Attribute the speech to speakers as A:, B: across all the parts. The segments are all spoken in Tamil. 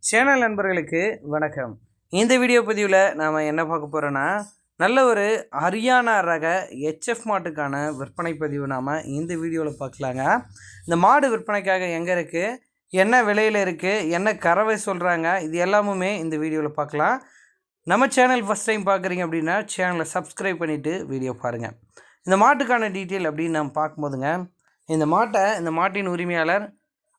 A: சேனல் நண்பர்களுக்கு வணக்கம். இந்த வீடியோ பதிவில் நாம் என்ன பார்க்க போகிறோன்னா, நல்ல ஒரு ஹரியானா ரக ஹெச்எஃப் மாட்டுக்கான விற்பனை பதிவு நாம் இந்த வீடியோவில் பார்க்கலாங்க. இந்த மாடு விற்பனைக்காக எங்கே இருக்குது, என்ன விலையில் இருக்குது, என்ன கறவை சொல்கிறாங்க, இது எல்லாமுமே இந்த வீடியோவில் பார்க்கலாம். நம்ம சேனல் ஃபஸ்ட் டைம் பார்க்குறீங்க அப்படின்னா சேனலை சப்ஸ்கிரைப் பண்ணிவிட்டு வீடியோ பாருங்கள். இந்த மாட்டுக்கான டீட்டெயில் அப்படின்னு நம்ம பார்க்கும்போதுங்க, இந்த மாட்டின் உரிமையாளர்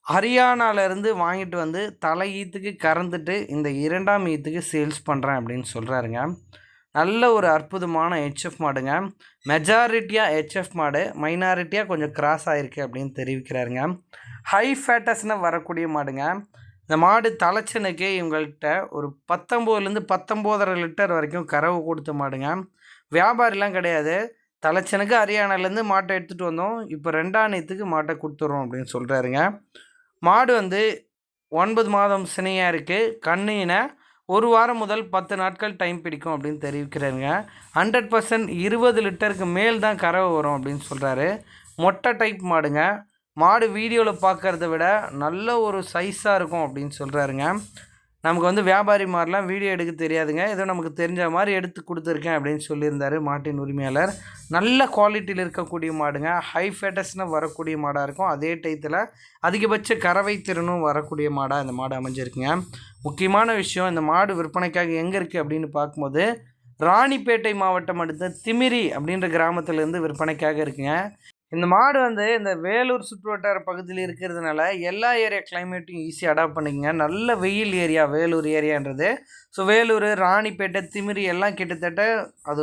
A: ஹரியானாவிலேருந்து வாங்கிட்டு வந்து தலை ஈத்துக்கு கறந்துட்டு இந்த 2ஆம் ஈத்துக்கு சேல்ஸ் பண்ணுறேன் அப்படின்னு சொல்கிறாருங்க. நல்ல ஒரு அற்புதமான ஹெச்எஃப் மாடுங்க. மெஜாரிட்டியாக ஹெச்எஃப் மாடு, மைனாரிட்டியாக கொஞ்சம் கிராஸ் ஆகிருக்கு அப்படின்னு தெரிவிக்கிறாருங்க. ஹை ஃபேட்டஸ்னால் வரக்கூடிய மாடுங்க. இந்த மாடு தலைச்சனுக்கு இவங்கள்ட்ட ஒரு 19லேருந்து 19.5 லிட்டர் வரைக்கும் கறவை கொடுத்த மாடுங்க. வியாபாரிலாம் கிடையாது. தலைச்சனுக்கு ஹரியானாலேருந்து மாட்டை எடுத்துகிட்டு வந்தோம், இப்போ 2ஆம் ஈத்துக்கு மாட்டை கொடுத்துட்றோம் அப்படின்னு சொல்கிறாருங்க. மாடு 9 மாதம் சினையாக இருக்குது. கண்ணின 1 வாரம் முதல் 10 நாட்கள் டைம் பிடிக்கும் அப்படின்னு தெரிவிக்கிறாருங்க. 100% 20 லிட்டருக்கு மேல் தான் கறவை வரும் அப்படின்னு சொல்கிறாரு. மொட்டை டைப் மாடுங்க. மாடு வீடியோவில் பார்க்குறத விட நல்ல ஒரு சைஸாக இருக்கும் அப்படின்னு சொல்கிறாருங்க. நமக்கு வியாபாரி மாதிரிலாம் வீடியோ எடுக்க தெரியாதுங்க, ஏதோ நமக்கு தெரிஞ்ச மாதிரி எடுத்து கொடுத்துருக்கேன் அப்படின்னு சொல்லியிருந்தார் மாட்டின் உரிமையாளர். நல்ல குவாலிட்டியில் இருக்கக்கூடிய மாடுங்க. ஹை ஃபேட்டஸ்னால் வரக்கூடிய மாடாக இருக்கும். அதே டயத்தில் அதிகபட்ச கறவை திறனும் வரக்கூடிய மாடாக இந்த மாடு அமைஞ்சிருக்குங்க. முக்கியமான விஷயம், இந்த மாடு விற்பனைக்காக எங்கே இருக்குது அப்படின்னு பார்க்கும்போது ராணிப்பேட்டை மாவட்டம் அடுத்த திமிரி அப்படின்ற கிராமத்திலேருந்து விற்பனைக்காக இருக்குங்க. இந்த மாடு இந்த வேலூர் சுற்றுவட்டார பகுதியில் இருக்கிறதுனால எல்லா ஏரியா கிளைமேட்டையும் ஈஸியாக அடாப்ட் பண்ணிக்கங்க. நல்ல வெயில் ஏரியா வேலூர் ஏரியான்றது. ஸோ வேலூர், ராணிப்பேட்டை, திமிரி எல்லாம் கிட்டத்தட்ட அது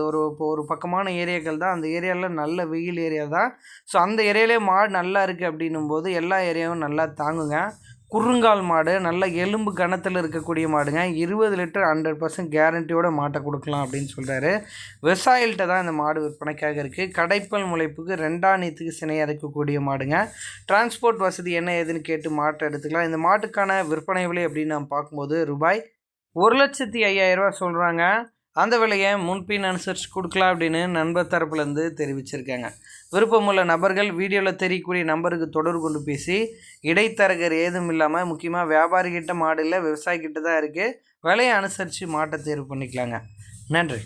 A: ஒரு பக்கமான ஏரியாக்கள் தான். அந்த ஏரியாவில் நல்ல வெயில் ஏரியா தான். ஸோ அந்த ஏரியாவிலே மாடு நல்லா இருக்குது அப்படின்னும் போது எல்லா ஏரியாவும் நல்லா தாங்குங்க. குறுங்கால் மாடு, நல்ல எலும்பு கணத்தில் இருக்கக்கூடிய மாடுங்க. 20 லிட்டர் 100% கேரண்டியோட மாட்டை கொடுக்கலாம் அப்படின்னு சொல்கிறாரு. விவசாயிகள்கிட்ட தான் இந்த மாடு விற்பனைக்காக இருக்குது. கடைப்பல் முளைப்புக்கு 2ஆம் ஈத்துக்கு சினையாக இருக்கக்கூடிய மாடுங்க. டிரான்ஸ்போர்ட் வசதி என்ன ஏதுன்னு கேட்டு மாட்டை எடுத்துக்கலாம். இந்த மாட்டுக்கான விற்பனை விலை அப்படின்னு நம்ம பார்க்கும்போது ரூபாய் 1,05,000 சொல்கிறாங்க. அந்த விலையை முன்பின் அனுசரித்து கொடுக்கலாம் அப்படின்னு நண்பர் தரப்புலேருந்து தெரிவிச்சிருக்காங்க. விருப்பமுள்ள நபர்கள் வீடியோவில் தெரியக்கூடிய நம்பருக்கு தொடர்பு கொண்டு பேசி இடைத்தரகர் ஏதும் இல்லாமல், முக்கியமாக வியாபாரிகிட்ட மாடு இல்லை, விவசாயிக்கிட்ட தான் இருக்குது, விலையை அனுசரித்து மாட்டை தேர்வு பண்ணிக்கலாங்க. நன்றி.